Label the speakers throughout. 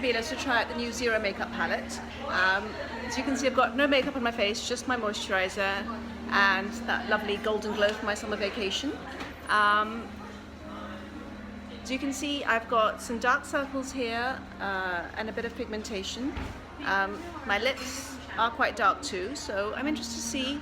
Speaker 1: Nabila's to try out the new Zero Makeup palette. As you can see, I've got no makeup on my face, just my moisturizer and that lovely golden glow from my summer vacation. As you can see, I've got some dark circles here and a bit of pigmentation. My lips are quite dark too, so I'm interested to see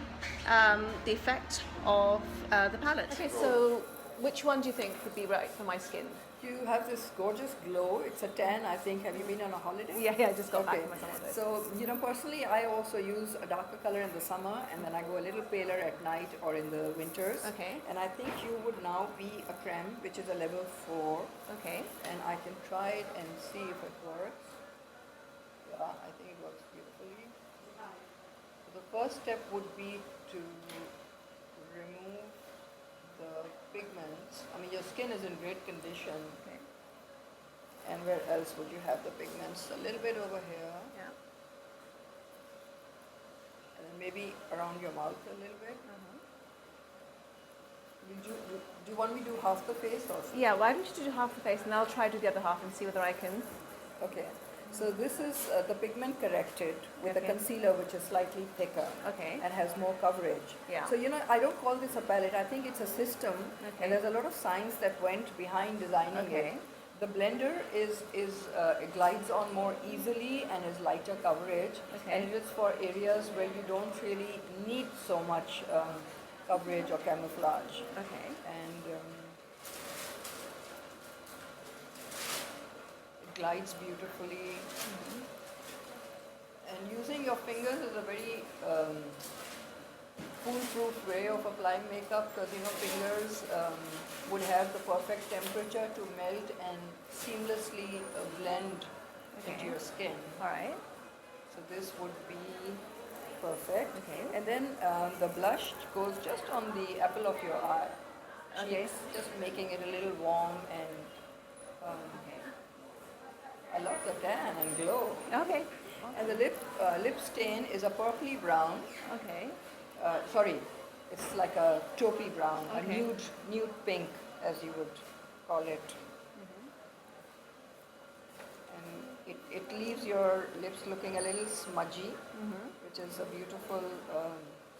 Speaker 1: the effect of the palette. Okay, so which one do you think would be right for my skin?
Speaker 2: You have this gorgeous glow. It's a tan, I think. Have you been on a holiday?
Speaker 1: Yeah, I just got back from my summer holiday.
Speaker 2: So, personally, I also use a darker color in the summer, and then I go a little paler at night or in the winters.
Speaker 1: Okay.
Speaker 2: And I think you would now be a creme, which is a level 4.
Speaker 1: Okay.
Speaker 2: And I can try it and see if it works. Yeah, I think it works beautifully. So the first step would be to remove the pigments. I mean, your skin is in great condition.
Speaker 1: Okay.
Speaker 2: And where else would you have the pigments? A little bit over here.
Speaker 1: Yeah.
Speaker 2: And then maybe around your mouth a little bit. Do you want me to do half the face or?
Speaker 1: Yeah, why don't you do half the face and I'll try to do the other half and see whether I can.
Speaker 2: Okay. So this is the pigment corrected with a
Speaker 1: Okay.
Speaker 2: concealer which is slightly thicker.
Speaker 1: Okay.
Speaker 2: And has more coverage.
Speaker 1: Yeah.
Speaker 2: So I don't call this a palette. I think it's a system.
Speaker 1: Okay.
Speaker 2: And there's a lot of science that went behind designing
Speaker 1: Okay.
Speaker 2: it. The blender it glides on more easily and is lighter coverage.
Speaker 1: Okay.
Speaker 2: And it is for areas where you don't really need so much coverage or camouflage.
Speaker 1: Okay.
Speaker 2: And it glides beautifully. And using your fingers is a very foolproof way of applying makeup, because fingers would have the perfect temperature to melt and seamlessly blend into your skin.
Speaker 1: All right.
Speaker 2: So this would be perfect.
Speaker 1: Okay.
Speaker 2: And then the blush goes just on the apple of your eye.
Speaker 1: Okay.
Speaker 2: Cheeks, just making it a little warm and I love the tan and glow.
Speaker 1: Okay.
Speaker 2: And the lip stain is a purpley brown.
Speaker 1: Okay.
Speaker 2: Sorry, it's like a taupey brown,
Speaker 1: Okay.
Speaker 2: a nude pink, as you would call it. And it leaves your lips looking a little smudgy, which is a beautiful,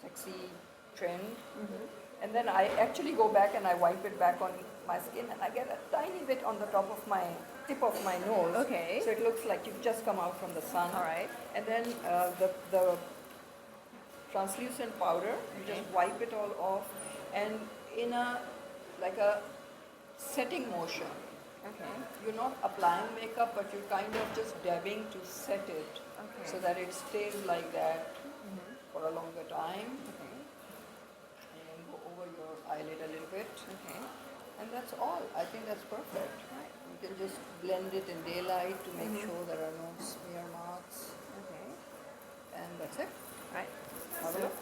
Speaker 2: sexy trend. And then I actually go back and I wipe it back on my skin, and I get a tiny bit on the tip of my nose.
Speaker 1: Okay.
Speaker 2: So it looks like you've just come out from the sun.
Speaker 1: All right.
Speaker 2: And then the translucent powder, you just wipe it all off, and in a setting motion.
Speaker 1: Okay.
Speaker 2: You're not applying makeup, but you're kind of just dabbing to set it, so that it stays like that for a longer time.
Speaker 1: Okay.
Speaker 2: And go over your eyelid a little bit.
Speaker 1: Okay.
Speaker 2: And that's all. I think that's perfect. You can just blend it in daylight to make sure there are no smear marks.
Speaker 1: Okay.
Speaker 2: And that's it.
Speaker 1: Right.
Speaker 2: Have a look.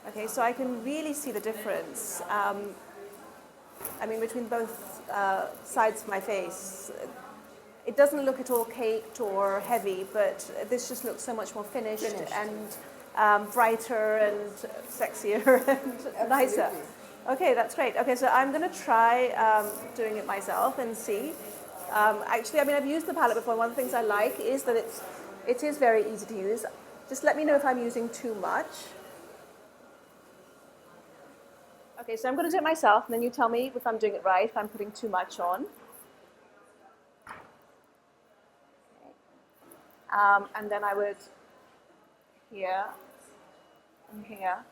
Speaker 1: Okay, so I can really see the difference. I mean, between both sides of my face. It doesn't look at all caked or heavy, but this just looks so much more finished. And brighter and sexier and nicer. Okay, that's great. Okay, so I'm going to try doing it myself and see. Actually, I mean, I've used the palette before. One of the things I like is that it is very easy to use. Just let me know if I'm using too much. Okay, so I'm going to do it myself, and then you tell me if I'm doing it right, if I'm putting too much on. Okay. And then I would here and here.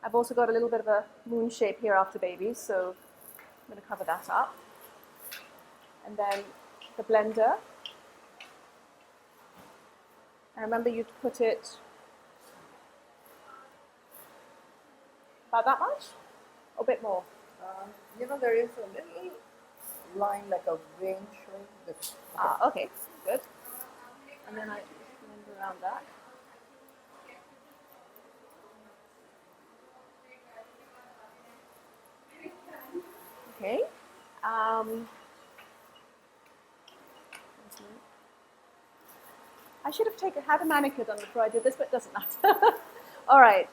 Speaker 1: I've also got a little bit of a moon shape here after babies, so I'm going to cover that up. And then the blender. And remember, you'd put it about that much? Or a bit more?
Speaker 2: There is a little line like a vein showing this.
Speaker 1: Okay, good. And then I blend around that. Okay. I should have had a manicure done before I did this, but it doesn't matter. All right.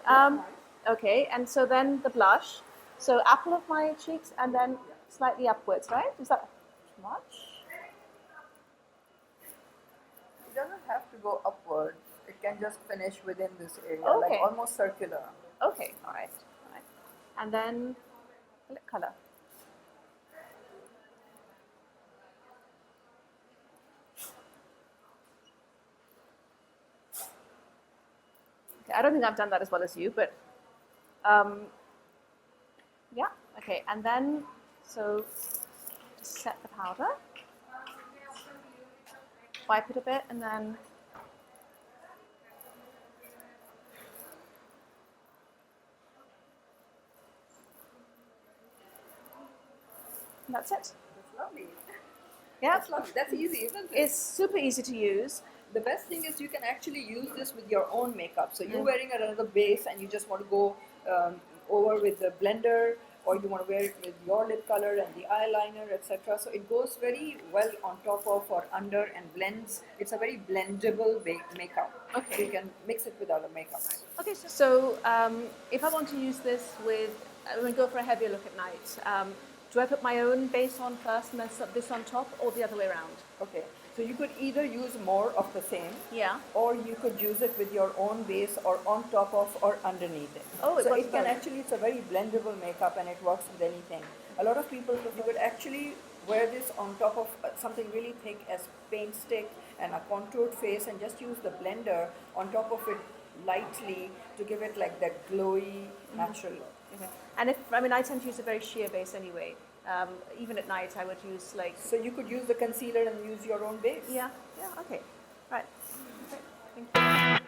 Speaker 1: Okay, and so then the blush. So apple of my cheeks and then slightly upwards, right? Is that too much?
Speaker 2: It doesn't have to go upwards. It can just finish within this area, like
Speaker 1: Okay.
Speaker 2: almost circular.
Speaker 1: Okay, all right. All right. And then lip color. Okay, I don't think I've done that as well as you, but yeah, okay. And then, so just set the powder, wipe it a bit, and then that's it.
Speaker 2: That's lovely.
Speaker 1: Yeah,
Speaker 2: That's lovely. That's easy, isn't it?
Speaker 1: it's super easy to use.
Speaker 2: The best thing is you can actually use this with your own makeup. So you're wearing another base and you just want to go over with the blender, or you want to wear it with your lip color and the eyeliner, etc. So it goes very well on top of or under and blends. It's a very blendable makeup.
Speaker 1: Okay.
Speaker 2: So you can mix it with other makeups.
Speaker 1: Okay, so if I want to use this with, when we go for a heavier look at night, do I put my own base on first and then this on top, or the other way around?
Speaker 2: Okay. So you could either use more of the same,
Speaker 1: Yeah.
Speaker 2: or you could use it with your own base or on top of or underneath it.
Speaker 1: Oh, it
Speaker 2: so
Speaker 1: works
Speaker 2: it can
Speaker 1: both.
Speaker 2: actually, it's a very blendable makeup and it works with anything. A lot of people, you could actually wear this on top of something really thick as paint stick and a contoured face, and just use the blender on top of it lightly to give it like that glowy, natural look.
Speaker 1: Okay. And if, I mean, I tend to use a very sheer base anyway. Even at night, I would use like.
Speaker 2: So you could use the concealer and use your own base.
Speaker 1: Yeah, yeah, okay. Right. Great. Thank you.